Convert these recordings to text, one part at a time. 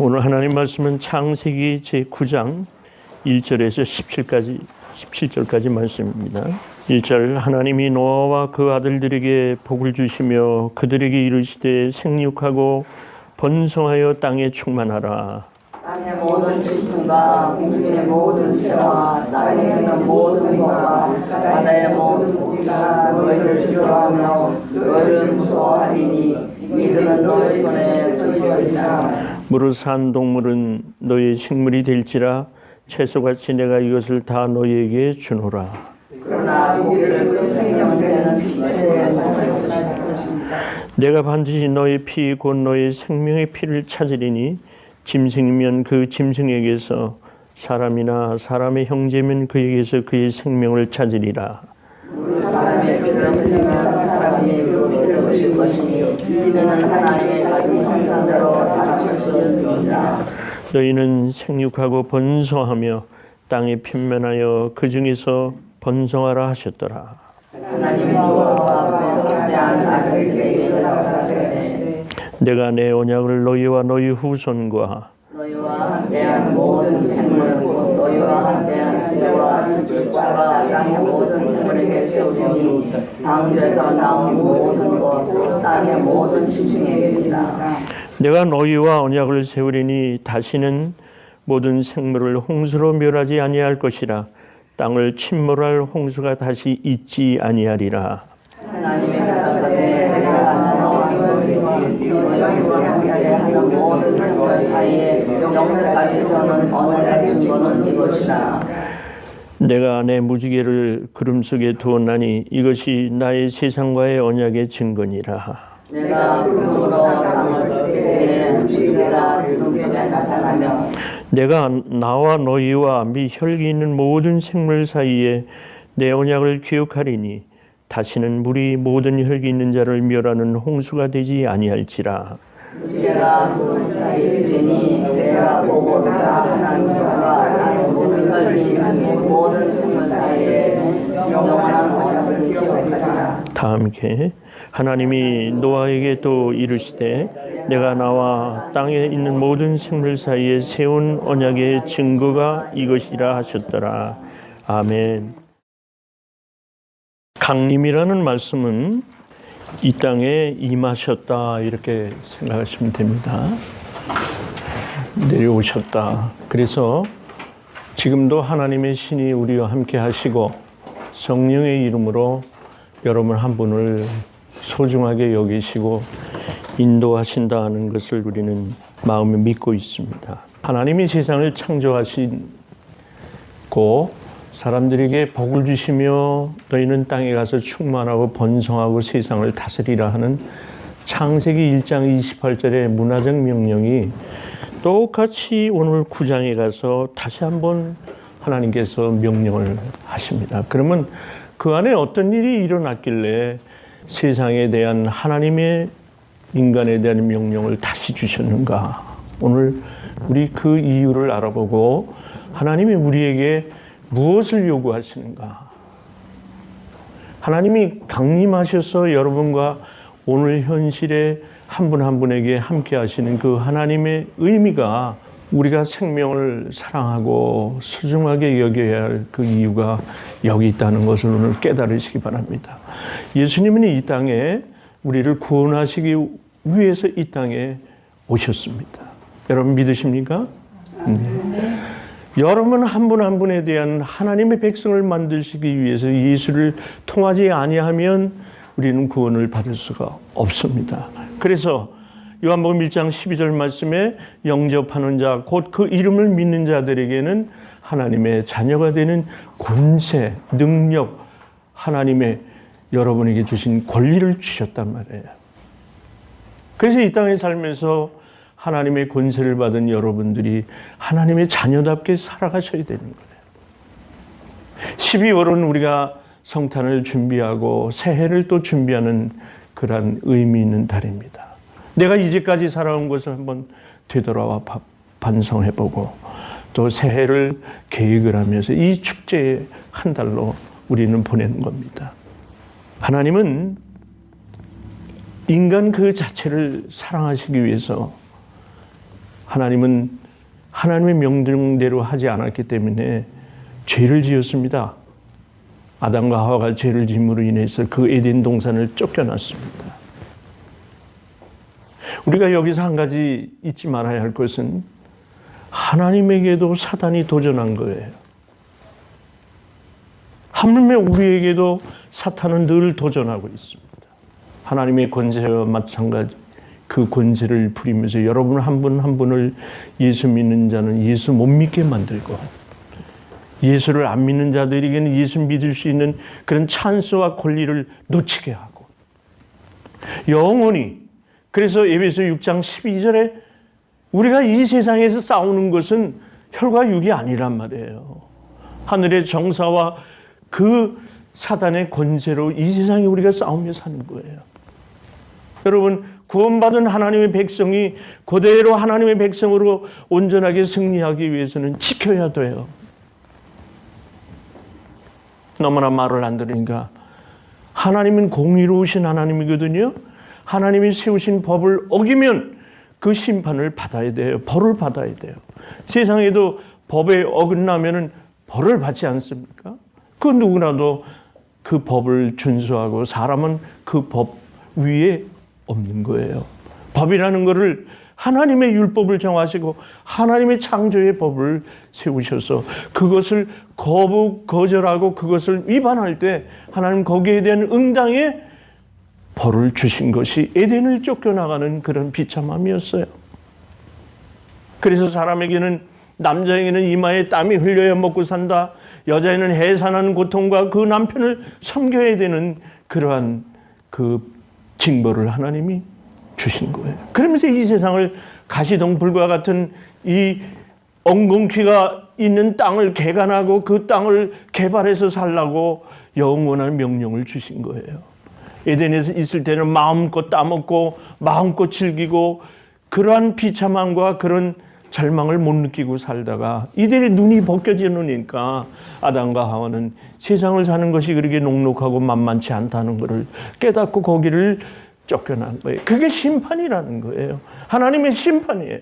오늘 하나님 말씀은 창세기 제9장 1절에서 17절까지 말씀입니다. 1절 하나님이 노아와 그 아들들에게 복을 주시며 그들에게 이르시되 생육하고 번성하여 땅에 충만하라. 땅의 모든 짐승과 공중의 모든 새와 땅에 있는 모든 것과 바다의 모든 고기가 너희를 두려워하며 너희를 무서워하리니 이들은 너희 손에 붙이리라. 무릇 산 동물은 너희의 식물이 될지라 채소같이 내가 이것을 다 너희에게 주노라. 그러나 고기를 그 생명되는 빛의 몸을 주실 것입니다. 내가 반드시 너희 피 곧 너희 생명의 피를 찾으리니 짐승이면 그 짐승에게서 사람이나 사람의 형제면 그에게서 그의 생명을 찾으리라. 우리 사람의 피를 흘리면 사람이 그 피를 흘릴 것이니 이는 하나님의 자기 형상대로 사람을 지었습니다. 너희는 생육하고 번성하며 땅에 핀면하여 그 중에서 번성하라 하셨더라. 하나님이 노아와 거대한 아들들에게 가라사대 내가 내 언약을 너희와 너희 후손과 너희와 함께한 모든 생물 곧 너희와 함께한 새와 육과 땅의 모든 생물에게 세우리니 땅에서 나온 모든 것 땅의 모든 짐승에게니라. 내가 너희와 언약을 세우리니 다시는 모든 생물을 홍수로 멸하지 아니할 것이라. 땅을 침몰할 홍수가 다시 있지 아니하리라. 하나님의 가라사대 내가 너희와 함께하는 모든 생물 사이에 영생까지 서는 언약의 증거는 이것이라. 내가 내 무지개를 구름 속에 두었나니 이것이 나의 세상과의 언약의 증거니라. 내가 구름으로 땅을 덮게 되에 무지개가 구름 속에 나타나며 내가 나와 너희와 미 혈기 있는 모든 생물 사이에 내 언약을 기억하리니 다시는 물이 모든 혈기 있는 자를 멸하는 홍수가 되지 아니할지라. 무지개가 구름 사이에 있으니 내가 보고 다 하나님과 땅의 모든 혈기 있는 모든 생물 사이에는 영원한 언약을 기억하리라. 다 함께 하나님이 노아에게 또 이르시되 내가 나와 땅에 있는 모든 생물 사이에 세운 언약의 증거가 이것이라 하셨더라. 아멘. 강림이라는 말씀은 이 땅에 임하셨다 이렇게 생각하시면 됩니다. 내려오셨다. 그래서 지금도 하나님의 신이 우리와 함께 하시고 성령의 이름으로 여러분 한 분을 소중하게 여기시고 인도하신다는 것을 우리는 마음에 믿고 있습니다. 하나님이 세상을 창조하시고 사람들에게 복을 주시며 너희는 땅에 가서 충만하고 번성하고 세상을 다스리라 하는 창세기 1장 28절의 문화적 명령이 똑같이 오늘 9장에 가서 다시 한번 하나님께서 명령을 하십니다. 그러면 그 안에 어떤 일이 일어났길래 세상에 대한 하나님의 인간에 대한 명령을 다시 주셨는가? 오늘 우리 그 이유를 알아보고 하나님이 우리에게 무엇을 요구하시는가? 하나님이 강림하셔서 여러분과 오늘 현실에 한 분 한 분에게 함께 하시는 그 하나님의 의미가 우리가 생명을 사랑하고 소중하게 여겨야 할 그 이유가 여기 있다는 것을 오늘 깨달으시기 바랍니다. 예수님은 이 땅에 우리를 구원하시기 위해서 이 땅에 오셨습니다. 여러분 믿으십니까? 여러분 한 분 한 분에 대한 하나님의 백성을 만드시기 위해서 예수를 통하지 아니하면 우리는 구원을 받을 수가 없습니다. 그래서 요한복음 1장 12절 말씀에 영접하는 자, 곧 그 이름을 믿는 자들에게는 하나님의 자녀가 되는 권세, 능력, 하나님의 여러분에게 주신 권리를 주셨단 말이에요. 그래서 이 땅에 살면서 하나님의 권세를 받은 여러분들이 하나님의 자녀답게 살아가셔야 되는 거예요. 12월은 우리가 성탄을 준비하고 새해를 또 준비하는 그런 의미 있는 달입니다. 내가 이제까지 살아온 것을 한번 되돌아와 반성해보고 또 새해를 계획을 하면서 이 축제의 한 달로 우리는 보내는 겁니다. 하나님은 인간 그 자체를 사랑하시기 위해서 하나님은 하나님의 명령대로 하지 않았기 때문에 죄를 지었습니다. 아담과 하와가 죄를 지음으로 인해서 그 에덴 동산을 쫓겨났습니다. 우리가 여기서 한 가지 잊지 말아야 할 것은 하나님에게도 사단이 도전한 거예요. 하물며 우리에게도 사탄은 늘 도전하고 있습니다. 하나님의 권세와 마찬가지 그 권세를 부리면서 여러분 한 분 한 분을 예수 믿는 자는 예수 못 믿게 만들고, 예수를 안 믿는 자들에게는 예수 믿을 수 있는 그런 찬스와 권리를 놓치게 하고, 영원히, 그래서 에베소 6장 12절에 우리가 이 세상에서 싸우는 것은 혈과 육이 아니란 말이에요. 하늘의 정사와 그 사단의 권세로 이 세상에 우리가 싸우며 사는 거예요. 여러분, 구원받은 하나님의 백성이 그대로 하나님의 백성으로 온전하게 승리하기 위해서는 지켜야 돼요. 너무나 말을 안 들으니까, 하나님은 공의로우신 하나님이거든요. 하나님이 세우신 법을 어기면 그 심판을 받아야 돼요. 벌을 받아야 돼요. 세상에도 법에 어긋나면 벌을 받지 않습니까? 그 누구라도 그 법을 준수하고, 사람은 그 법 위에 없는 거예요. 법이라는 것을 하나님의 율법을 정하시고 하나님의 창조의 법을 세우셔서 그것을 거절하고 그것을 위반할 때 하나님 거기에 대한 응당의 벌을 주신 것이 에덴을 쫓겨나가는 그런 비참함이었어요. 그래서 사람에게는, 남자에게는 이마에 땀이 흘려야 먹고 산다, 여자에는 해산하는 고통과 그 남편을 섬겨야 되는 그러한 그 징벌을 하나님이 주신 거예요. 그러면서 이 세상을 가시덤불과 같은 이 엉겅퀴가 있는 땅을 개간하고 그 땅을 개발해서 살라고 영원한 명령을 주신 거예요. 에덴에서 있을 때는 마음껏 따먹고 마음껏 즐기고 그러한 비참함과 그런 절망을 못 느끼고 살다가 이들의 눈이 벗겨지니까 아담과 하와는 세상을 사는 것이 그렇게 녹록하고 만만치 않다는 것을 깨닫고 거기를 쫓겨난 거예요. 그게 심판이라는 거예요. 하나님의 심판이에요.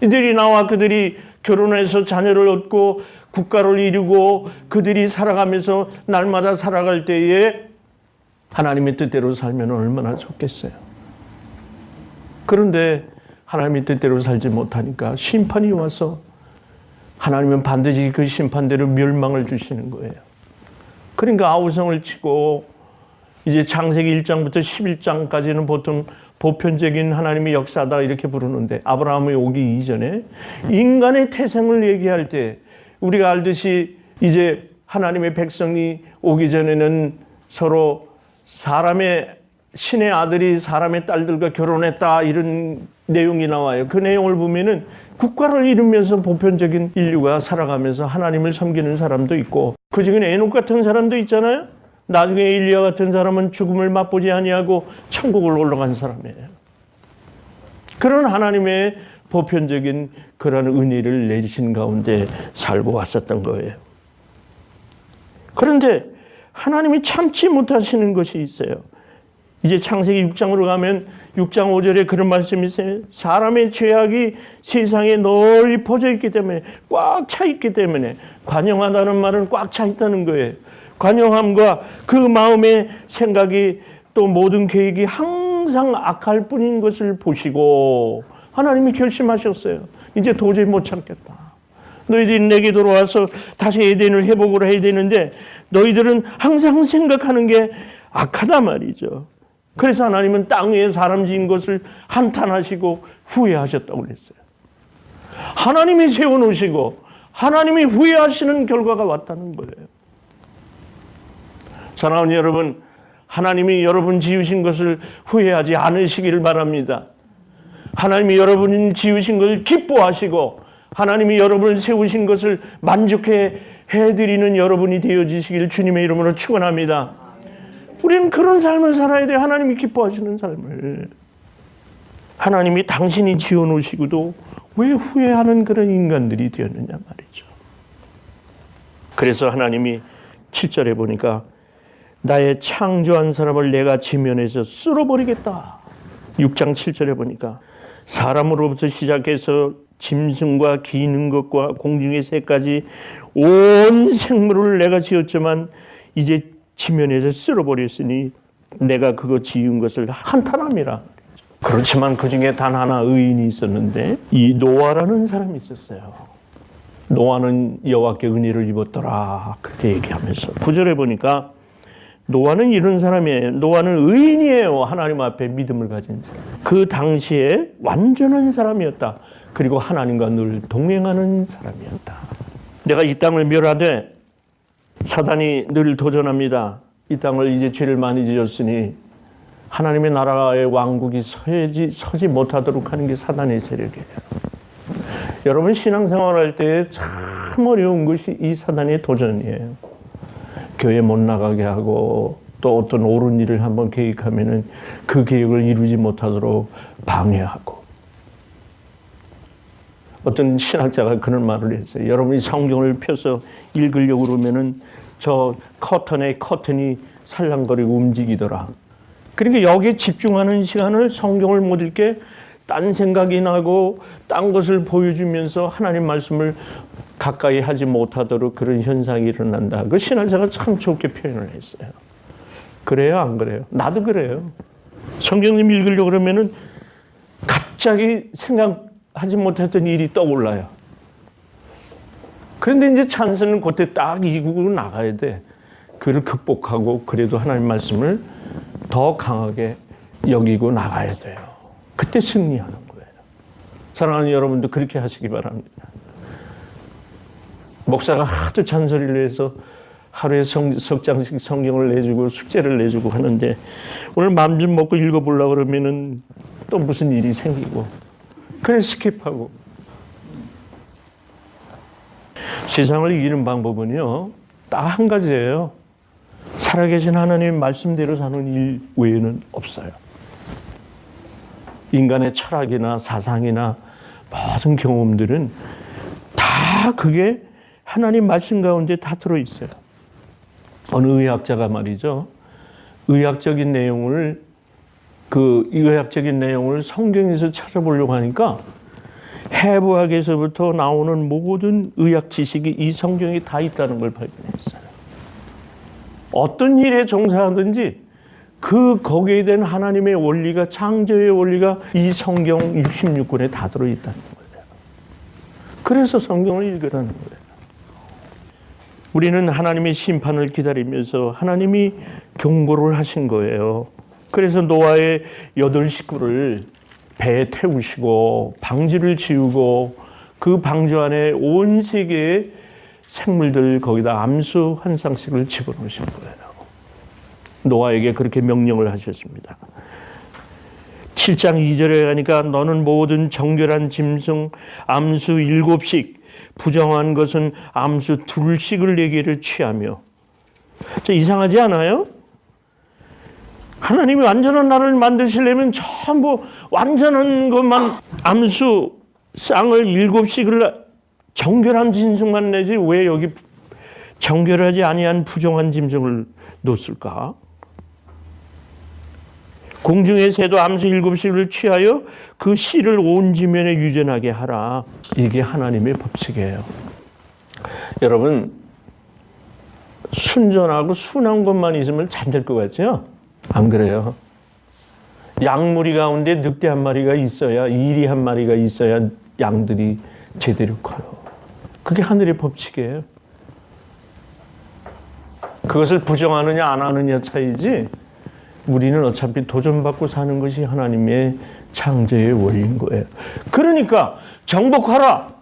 이들이 나와 그들이 결혼해서 자녀를 얻고 국가를 이루고 그들이 살아가면서 날마다 살아갈 때에 하나님의 뜻대로 살면 얼마나 좋겠어요. 그런데 하나님의 뜻대로 살지 못하니까 심판이 와서 하나님은 반드시 그 심판대로 멸망을 주시는 거예요. 그러니까 아우성을 치고 이제 창세기 1장부터 11장까지는 보통 보편적인 하나님의 역사다 이렇게 부르는데, 아브라함이 오기 이전에 인간의 태생을 얘기할 때 우리가 알듯이 이제 하나님의 백성이 오기 전에는 서로 사람의, 신의 아들이 사람의 딸들과 결혼했다 이런 내용이 나와요. 그 내용을 보면은 국가를 이루면서 보편적인 인류가 살아가면서 하나님을 섬기는 사람도 있고, 그 중에 에녹 같은 사람도 있잖아요. 나중에 엘리야 같은 사람은 죽음을 맛보지 아니하고 천국을 올라간 사람이에요. 그런 하나님의 보편적인 그런 은혜를 내리신 가운데 살고 왔었던 거예요. 그런데 하나님이 참지 못하시는 것이 있어요. 이제 창세기 6장으로 가면 6장 5절에 그런 말씀이 있어요. 사람의 죄악이 세상에 널리 퍼져 있기 때문에, 꽉 차 있기 때문에, 관영하다는 말은 꽉 차 있다는 거예요. 관영함과 그 마음의 생각이 또 모든 계획이 항상 악할 뿐인 것을 보시고 하나님이 결심하셨어요. 이제 도저히 못 참겠다. 너희들이 내게 돌아와서 다시 에덴을 회복을 해야 되는데 너희들은 항상 생각하는 게 악하다 말이죠. 그래서 하나님은 땅 위에 사람 지은 것을 한탄하시고 후회하셨다고 그랬어요. 하나님이 세워놓으시고 하나님이 후회하시는 결과가 왔다는 거예요. 사랑하는 여러분, 하나님이 여러분 지으신 것을 후회하지 않으시기를 바랍니다. 하나님이 여러분 지으신 것을 기뻐하시고 하나님이 여러분을 세우신 것을 만족해 해드리는 여러분이 되어지시길 주님의 이름으로 축원합니다. 우리는 그런 삶을 살아야 돼요. 하나님이 기뻐하시는 삶을. 하나님이 당신이 지어놓으시고도 왜 후회하는 그런 인간들이 되었느냐 말이죠. 그래서 하나님이 7절에 보니까 나의 창조한 사람을 내가 지면에서 쓸어버리겠다. 6장 7절에 보니까 사람으로부터 시작해서 짐승과 기는 것과 공중의 새까지 온 생물을 내가 지었지만 이제 지면에서 쓸어버렸으니 내가 그거 지은 것을 한탄함이라. 그렇지만 그 중에 단 하나 의인이 있었는데 이 노아라는 사람이 있었어요. 노아는 여호와께 은혜를 입었더라 그렇게 얘기하면서 9절에 보니까 노아는 이런 사람이에요. 노아는 의인이에요. 하나님 앞에 믿음을 가진 사람. 그 당시에 완전한 사람이었다. 그리고 하나님과 늘 동행하는 사람이었다. 내가 이 땅을 멸하되 사단이 늘 도전합니다. 이 땅을 이제 죄를 많이 지었으니 하나님의 나라의 왕국이 서지 못하도록 하는 게 사단의 세력이에요. 여러분 신앙생활할 때 참 어려운 것이 이 사단의 도전이에요. 교회 못 나가게 하고 또 어떤 옳은 일을 한번 계획하면은 그 계획을 이루지 못하도록 방해하고. 어떤 신학자가 그런 말을 했어요. 여러분이 성경을 펴서 읽으려고 그러면은 저 커튼이 살랑거리고 움직이더라. 그러니까 여기에 집중하는 시간을 성경을 못 읽게 딴 생각이 나고 딴 것을 보여주면서 하나님 말씀을 가까이 하지 못하도록 그런 현상이 일어난다. 그 신학자가 참 좋게 표현을 했어요. 그래요, 안 그래요? 나도 그래요. 성경 좀 읽으려고 그러면은 갑자기 생각하지 못했던 일이 떠올라요. 그런데 이제 찬스는 그때 딱 이국으로 나가야 돼. 그를 극복하고 그래도 하나님 말씀을 더 강하게 여기고 나가야 돼요. 그때 승리하는 거예요. 사랑하는 여러분도 그렇게 하시기 바랍니다. 목사가 하도 잔소리를 해서 하루에 석 장씩 성경을 내주고 숙제를 내주고 하는데 오늘 마음 좀 먹고 읽어보려고 그러면은 또 무슨 일이 생기고 그래 스킵하고. 세상을 이기는 방법은요 딱 한 가지예요. 살아계신 하나님의 말씀대로 사는 일 외에는 없어요. 인간의 철학이나 사상이나 모든 경험들은 다 그게 하나님 말씀 가운데 다 들어있어요. 어느 의학자가 말이죠. 의학적인 내용을 성경에서 찾아보려고 하니까 해부학에서부터 나오는 모든 의학 지식이 이 성경에 다 있다는 걸 발견했어요. 어떤 일에 종사하든지 거기에 대한 하나님의 원리가 창조의 원리가 이 성경 66권에 다 들어있다는 거예요. 그래서 성경을 읽으라는 거예요. 우리는 하나님의 심판을 기다리면서 하나님이 경고를 하신 거예요. 그래서 노아의 8 식구를 배에 태우시고 방주를 지우고 그 방주 안에 온 세계의 생물들 거기다 암수 한 쌍씩을 집어넣으신 거예요. 노아에게 그렇게 명령을 하셨습니다. 7장 2절에 가니까 너는 모든 정결한 짐승 암수 7씩 부정한 것은 암수 2씩을 내게를 취하며. 이상하지 않아요? 하나님이 완전한 나를 만드시려면 전부 완전한 것만 암수 쌍을 7씩을 정결한 짐승만 내지 왜 여기 정결하지 아니한 부정한 짐승을 놓았을까? 공중의 새도 암수 7씩을 취하여 그 씨를 온 지면에 유전하게 하라. 이게 하나님의 법칙이에요. 여러분 순전하고 순한 것만 있으면 잘 될 것 같죠? 안 그래요? 양무리 가운데 늑대 한 마리가 있어야 이리 한 마리가 있어야 양들이 제대로 커요. 그게 하늘의 법칙이에요. 그것을 부정하느냐 안 하느냐 차이지 우리는 어차피 도전받고 사는 것이 하나님의 창조의 원리인 거예요. 그러니까 정복하라.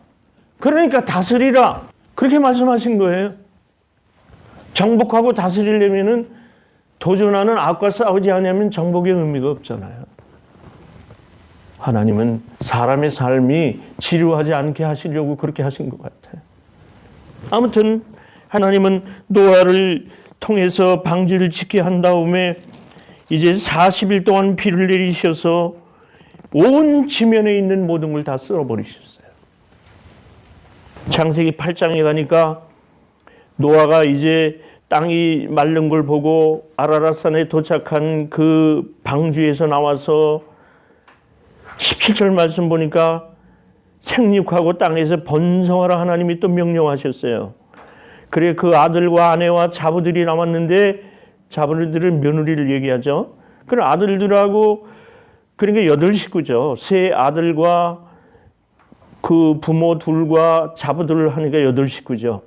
그러니까 다스리라. 그렇게 말씀하신 거예요. 정복하고 다스리려면은 도전하는 악과 싸우지 않으면 정복의 의미가 없잖아요. 하나님은 사람의 삶이 지루하지 않게 하시려고 그렇게 하신 것 같아요. 아무튼 하나님은 노아를 통해서 방주를 짓게 한 다음에 이제 40일 동안 비를 내리셔서 온 지면에 있는 모든 걸 다 쓸어버리셨어요. 창세기 8장에 가니까 노아가 이제 땅이 마른 걸 보고 아라랏산에 도착한 그 방주에서 나와서 17절 말씀 보니까 생육하고 땅에서 번성하라 하나님이 또 명령하셨어요. 그래 그 아들과 아내와 자부들이 남았는데 자부들은 며느리를 얘기하죠. 그런 아들들하고 그러니까 8식구죠. 세 아들과 그 부모 둘과 자부들을 하니까 8식구죠.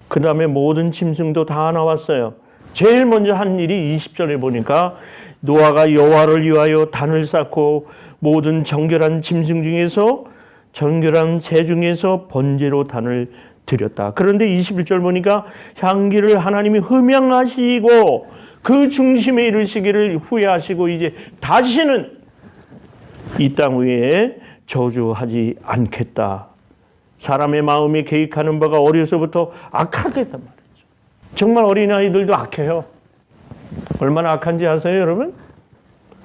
그 다음에 모든 짐승도 다 나왔어요. 제일 먼저 한 일이 20절에 보니까 노아가 여호와를 위하여 단을 쌓고 모든 정결한 짐승 중에서 정결한 새 중에서 번제로 단을 드렸다. 그런데 21절 보니까 향기를 하나님이 흠양하시고 그 중심에 이르시기를 후회하시고 이제 다시는 이 땅 위에 저주하지 않겠다. 사람의 마음이 계획하는 바가 어려서부터 악하겠단 말이죠. 정말 어린아이들도 악해요. 얼마나 악한지 아세요, 여러분?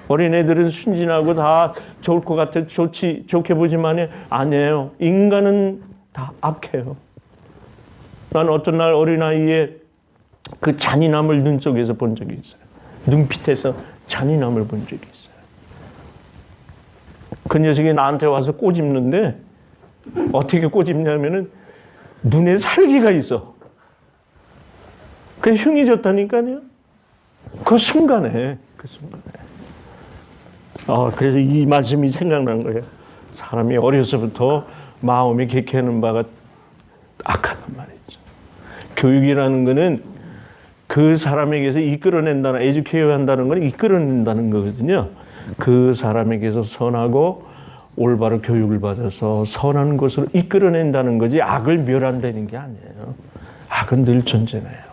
어린애들은 순진하고 다 좋을 것 같아 좋게 보지만 아니에요. 인간은 다 악해요. 난 어떤 날 어린아이의 그 잔인함을 눈 속에서 본 적이 있어요. 눈빛에서 잔인함을 본 적이 있어요. 그 녀석이 나한테 와서 꼬집는데 어떻게 꼬집냐면은 눈에 살기가 있어. 그게 흉이 졌다니까요. 그 순간에. 그래서 이 말씀이 생각난 거예요. 사람이 어려서부터 마음이 객해하는 바가 악하단 말이죠. 교육이라는 거는 그 사람에게서 이끌어낸다는, 에듀케이어 한다는 건 이끌어낸다는 거거든요. 그 사람에게서 선하고 올바른 교육을 받아서 선한 것으로 이끌어낸다는 거지 악을 멸한다는 게 아니에요. 악은 늘 존재해요.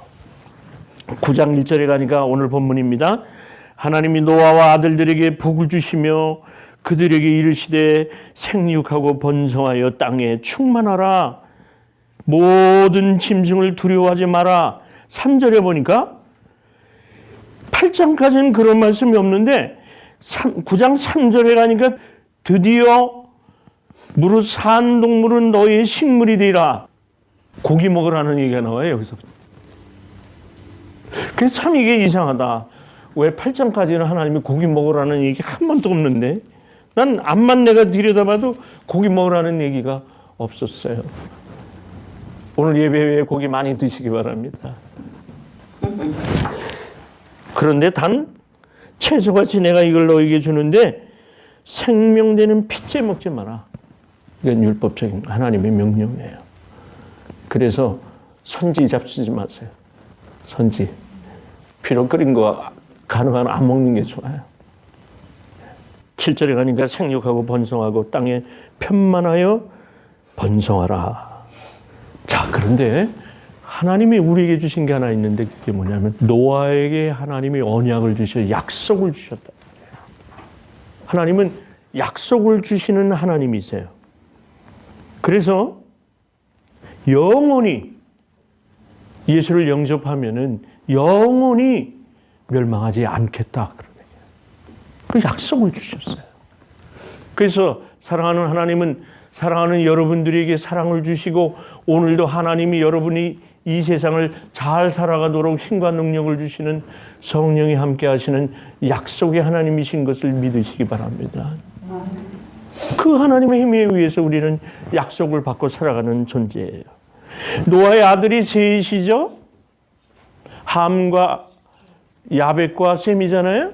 9장 1절에 가니까 오늘 본문입니다. 하나님이 노아와 아들들에게 복을 주시며 그들에게 이르시되 생육하고 번성하여 땅에 충만하라. 모든 짐승을 두려워하지 마라. 3절에 보니까 8장까지는 그런 말씀이 없는데 9장 3절에 가니까 드디어 무릇 산 동물은 너희의 식물이 되리라. 고기 먹으라는 얘기가 나와요, 여기서부터. 그래서 참 이게 이상하다. 왜 8장까지는 하나님이 고기 먹으라는 얘기 한 번도 없는데 난 앞만 내가 들여다봐도 고기 먹으라는 얘기가 없었어요. 오늘 예배에 고기 많이 드시기 바랍니다. 그런데 단 채소같이 내가 이걸 너에게 주는데 생명되는 피째 먹지 마라. 이건 율법적인 하나님의 명령이에요. 그래서 선지 잡수지 마세요. 선지. 피로 끓인 거 가능한 안 먹는 게 좋아요. 7절에 가니까 생육하고 번성하고 땅에 편만하여 번성하라. 자, 그런데 하나님이 우리에게 주신 게 하나 있는데 그게 뭐냐면 노아에게 하나님이 언약을 주셔 약속을 주셨다. 하나님은 약속을 주시는 하나님이세요. 그래서 영원히 예수를 영접하면은 영원히 멸망하지 않겠다. 그 약속을 주셨어요. 그래서 사랑하는 하나님은 사랑하는 여러분들에게 사랑을 주시고 오늘도 하나님이 여러분이 이 세상을 잘 살아가도록 힘과 능력을 주시는 성령이 함께 하시는 약속의 하나님이신 것을 믿으시기 바랍니다. 그 하나님의 힘에 의해서 우리는 약속을 받고 살아가는 존재예요. 노아의 아들이 셋이죠. 함과 야벳과 셈이잖아요.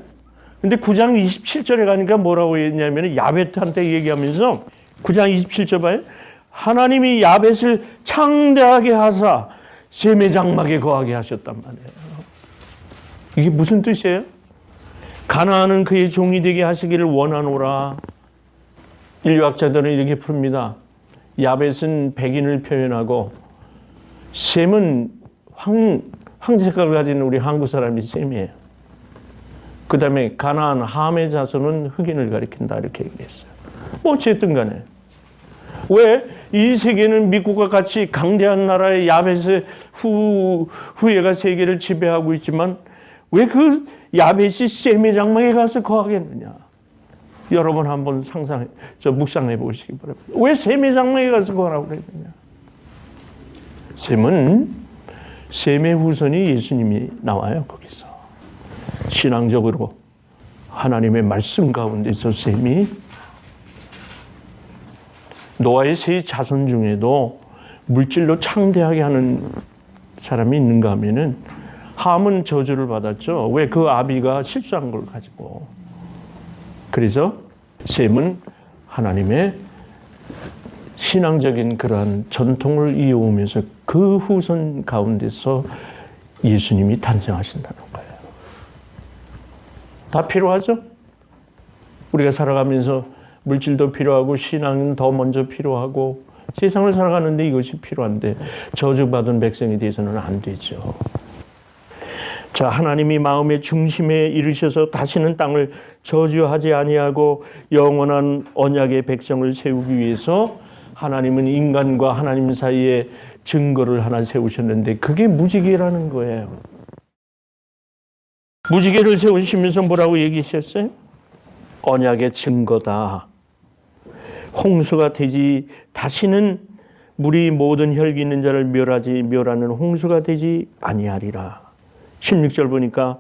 근데 9장 27절에 가니까 뭐라고 했냐면 야벳한테 얘기하면서 9장 27절 봐요. 하나님이 야벳을 창대하게 하사 셈의 장막에 거하게 하셨단 말이에요. 이게 무슨 뜻이에요? 가나안은 그의 종이 되게 하시기를 원하노라. 인류학자들은 이렇게 풉니다. 야벳은 백인을 표현하고 셈은 황색깔을 가진 우리 한국 사람이 셈이에요. 그 다음에 가나안 함의 자손은 흑인을 가리킨다 이렇게 얘기했어요. 어쨌든 간에 왜 이 세계는 미국과 같이 강대한 나라의 야벳의 후예가 세계를 지배하고 있지만 왜 그 야벳이 셈의 장막에 가서 거하겠느냐? 여러분 한번 묵상해 보시기 바랍니다. 왜 셈의 장막에 가서 거하라고 그랬느냐? 셈은 셈의 후손이 예수님이 나와요. 거기서 신앙적으로 하나님의 말씀 가운데서 셈이 노아의 세 자손 중에도 물질로 창대하게 하는 사람이 있는가 하면은 함은 저주를 받았죠. 왜? 그 아비가 실수한 걸 가지고. 그래서 셈은 하나님의 신앙적인 그러한 전통을 이어오면서 그 후손 가운데서 예수님이 탄생하신다는 거예요. 다 필요하죠? 우리가 살아가면서 물질도 필요하고 신앙은 더 먼저 필요하고 세상을 살아가는데 이것이 필요한데 저주받은 백성이 돼서는 안 되죠. 자, 하나님이 마음의 중심에 이르셔서 다시는 땅을 저주하지 아니하고 영원한 언약의 백성을 세우기 위해서 하나님은 인간과 하나님 사이에 증거를 하나 세우셨는데 그게 무지개라는 거예요. 무지개를 세우시면서 뭐라고 얘기하셨어요? 언약의 증거다. 홍수가 되지 다시는 물이 모든 혈기 있는 자를 멸하는 홍수가 되지 아니하리라. 16절 보니까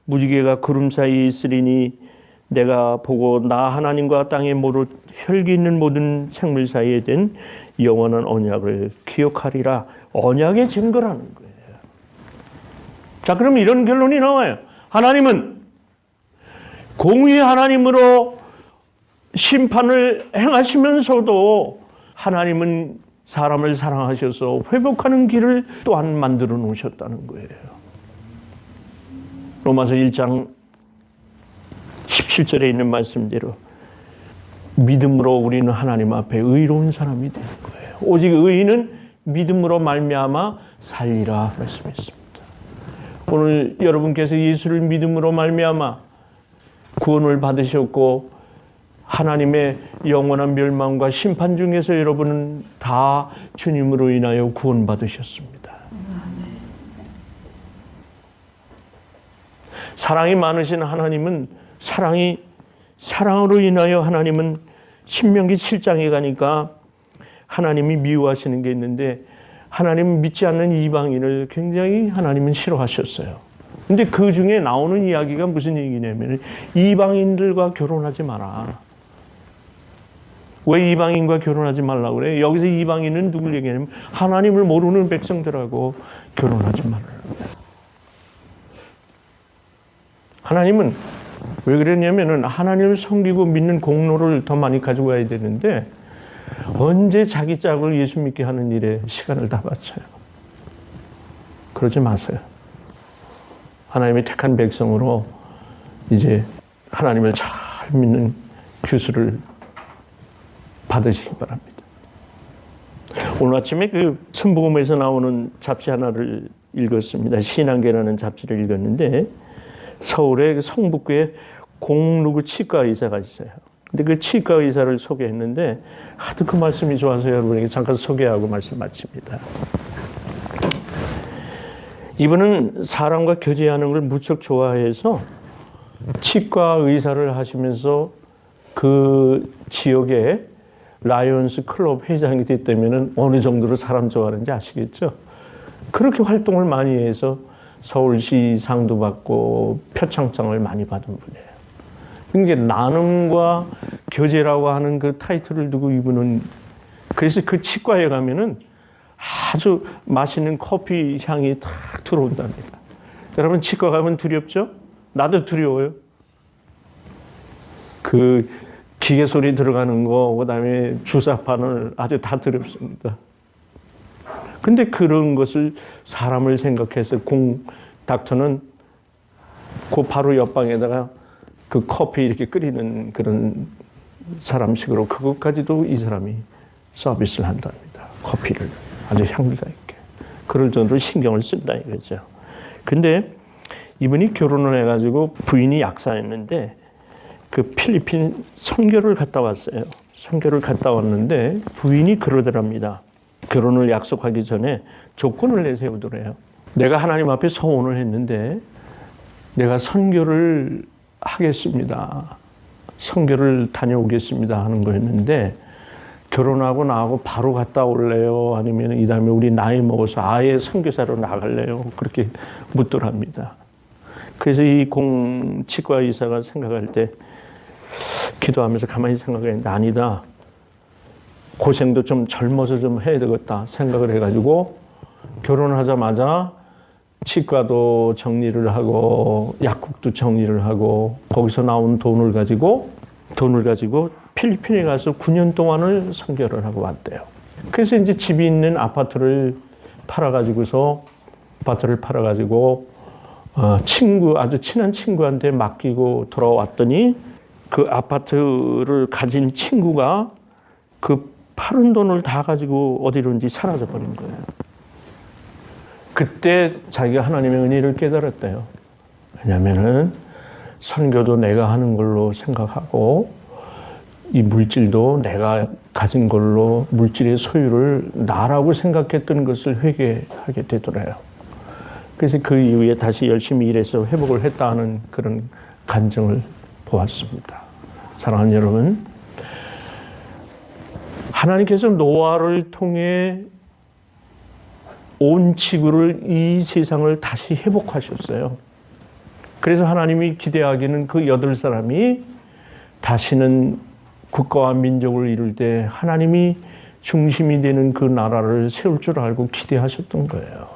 무지개가 구름 사이에 있으리니 내가 보고 나 하나님과 땅에 모두 혈기 있는 모든 생물 사이에 된 영원한 언약을 기억하리라. 언약의 증거라는 거예요. 자, 그럼 이런 결론이 나와요. 하나님은 공의의 하나님으로 심판을 행하시면서도 하나님은 사람을 사랑하셔서 회복하는 길을 또한 만들어 놓으셨다는 거예요. 로마서 1장 17절에 있는 말씀대로 믿음으로 우리는 하나님 앞에 의로운 사람이 되는 거예요. 오직 의인은 믿음으로 말미암아 살리라 말씀했습니다. 오늘 여러분께서 예수를 믿음으로 말미암아 구원을 받으셨고 하나님의 영원한 멸망과 심판 중에서 여러분은 다 주님으로 인하여 구원받으셨습니다. 사랑이 많으신 하나님은 사랑으로 인하여 하나님은 신명기 7장에 가니까 하나님이 미워하시는 게 있는데 하나님은 믿지 않는 이방인을 굉장히 하나님은 싫어하셨어요. 근데 그 중에 나오는 이야기가 무슨 얘기냐면 이방인들과 결혼하지 마라. 왜 이방인과 결혼하지 말라고 그래? 여기서 이방인은 누굴 얘기하냐면 하나님을 모르는 백성들하고 결혼하지 말라고 그래요. 하나님은 왜 그랬냐면은 하나님을 섬기고 믿는 공로를 더 많이 가지고 가야 되는데 언제 자기 짝을 예수 믿게 하는 일에 시간을 다 바쳐요. 그러지 마세요. 하나님의 택한 백성으로 이제 하나님을 잘 믿는 규수를 받으시기 바랍니다. 오늘 아침에 그 순복음에서 나오는 잡지 하나를 읽었습니다. 신앙계라는 잡지를 읽었는데 서울의 성북구에 공루구 치과 의사가 있어요. 근데 그 치과 의사를 소개했는데 하도 그 말씀이 좋아서 여러분에게 잠깐 소개하고 말씀 마칩니다. 이분은 사람과 교제하는 걸 무척 좋아해서 치과 의사를 하시면서 그 지역에 라이온스 클럽 회장이 됐다면 어느 정도로 사람 좋아하는지 아시겠죠? 그렇게 활동을 많이 해서 서울시 상도 받고 표창장을 많이 받은 분이에요. 그러니까 나눔과 교제라고 하는 그 타이틀을 두고 이분은 그래서 그 치과에 가면은 아주 맛있는 커피 향이 탁 들어온답니다. 여러분 치과 가면 두렵죠? 나도 두려워요. 그 기계 소리 들어가는 거, 그다음에 주사판을 아주 다 두렵습니다. 근데 그런 것을 사람을 생각해서 닥터는 그 바로 옆방에다가 그 커피 이렇게 끓이는 그런 사람식으로 그것까지도 이 사람이 서비스를 한답니다. 커피를 아주 향기가 있게. 그럴 정도로 신경을 쓴다 이거죠. 근데 이분이 결혼을 해가지고 부인이 약사였는데 그 필리핀 선교를 갔다 왔어요. 선교를 갔다 왔는데 부인이 그러더랍니다. 결혼을 약속하기 전에 조건을 내세우더래요. 내가 하나님 앞에 서원을 했는데 내가 선교를 하겠습니다. 선교를 다녀오겠습니다 하는 거였는데 결혼하고 나하고 바로 갔다 올래요? 아니면 이 다음에 우리 나이 먹어서 아예 선교사로 나갈래요? 그렇게 묻더랍니다. 그래서 이 치과 의사가 생각할 때 기도하면서 가만히 생각했는데 아니다. 고생도 좀 젊어서 좀 해야 되겠다 생각을 해가지고 결혼하자마자 치과도 정리를 하고 약국도 정리를 하고 거기서 나온 돈을 가지고 필리핀에 가서 9년 동안을 선교를 하고 왔대요. 그래서 이제 집이 있는 아파트를 팔아가지고 아주 친한 친구한테 맡기고 돌아왔더니 그 아파트를 가진 친구가 그 파는 돈을 다 가지고 어디론지 사라져 버린 거예요. 그때 자기가 하나님의 은혜를 깨달았대요. 왜냐하면은 선교도 내가 하는 걸로 생각하고 이 물질도 내가 가진 걸로 물질의 소유를 나라고 생각했던 것을 회개하게 되더래요. 그래서 그 이후에 다시 열심히 일해서 회복을 했다는 그런 간증을 보았습니다. 사랑하는 여러분, 하나님께서 노아를 통해 온 지구를, 이 세상을 다시 회복하셨어요. 그래서 하나님이 기대하기는 그 8사람이 다시는 국가와 민족을 이룰 때 하나님이 중심이 되는 그 나라를 세울 줄 알고 기대하셨던 거예요.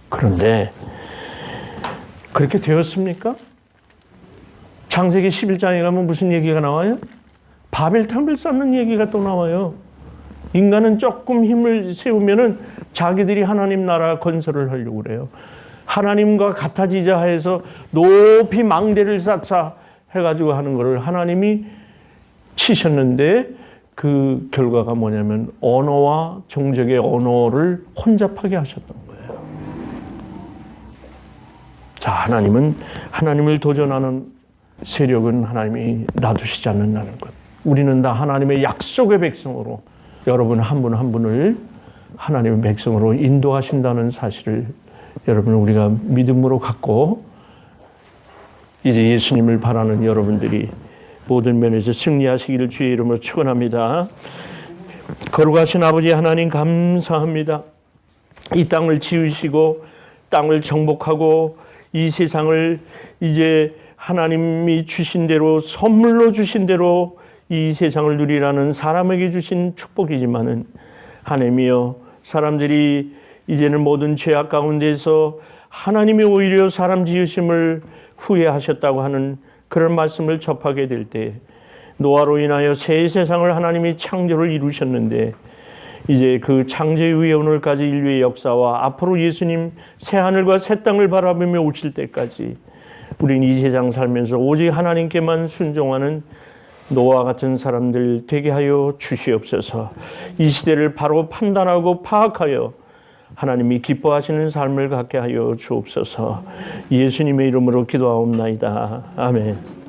그런데 그렇게 되었습니까? 창세기 11장에 가면 무슨 얘기가 나와요? 바벨탑을 쌓는 얘기가 또 나와요. 인간은 조금 힘을 세우면은 자기들이 하나님 나라 건설을 하려고 그래요. 하나님과 같아지자 해서 높이 망대를 쌓자 해가지고 하는 것을 하나님이 치셨는데 그 결과가 뭐냐면 언어와 종족의 언어를 혼잡하게 하셨던 거예요. 자, 하나님을 도전하는 세력은 하나님이 놔두시지 않는다는 것. 우리는 다 하나님의 약속의 백성으로 여러분 한 분 한 분을 하나님의 백성으로 인도하신다는 사실을 여러분 우리가 믿음으로 갖고 이제 예수님을 바라는 여러분들이 모든 면에서 승리하시기를 주의 이름으로 축원합니다. 거룩하신 아버지 하나님 감사합니다. 이 땅을 지으시고 땅을 정복하고 이 세상을 이제 하나님이 주신 대로 선물로 주신 대로 이 세상을 누리라는 사람에게 주신 축복이지만은 하나님이여 사람들이 이제는 모든 죄악 가운데서 하나님이 오히려 사람 지으심을 후회하셨다고 하는 그런 말씀을 접하게 될 때 노아로 인하여 새 세상을 하나님이 창조를 이루셨는데 이제 그 창조 이후에 오늘까지 인류의 역사와 앞으로 예수님 새 하늘과 새 땅을 바라보며 오실 때까지 우리는 이 세상 살면서 오직 하나님께만 순종하는 노아 같은 사람들 되게 하여 주시옵소서. 이 시대를 바로 판단하고 파악하여 하나님이 기뻐하시는 삶을 갖게 하여 주옵소서. 예수님의 이름으로 기도하옵나이다. 아멘.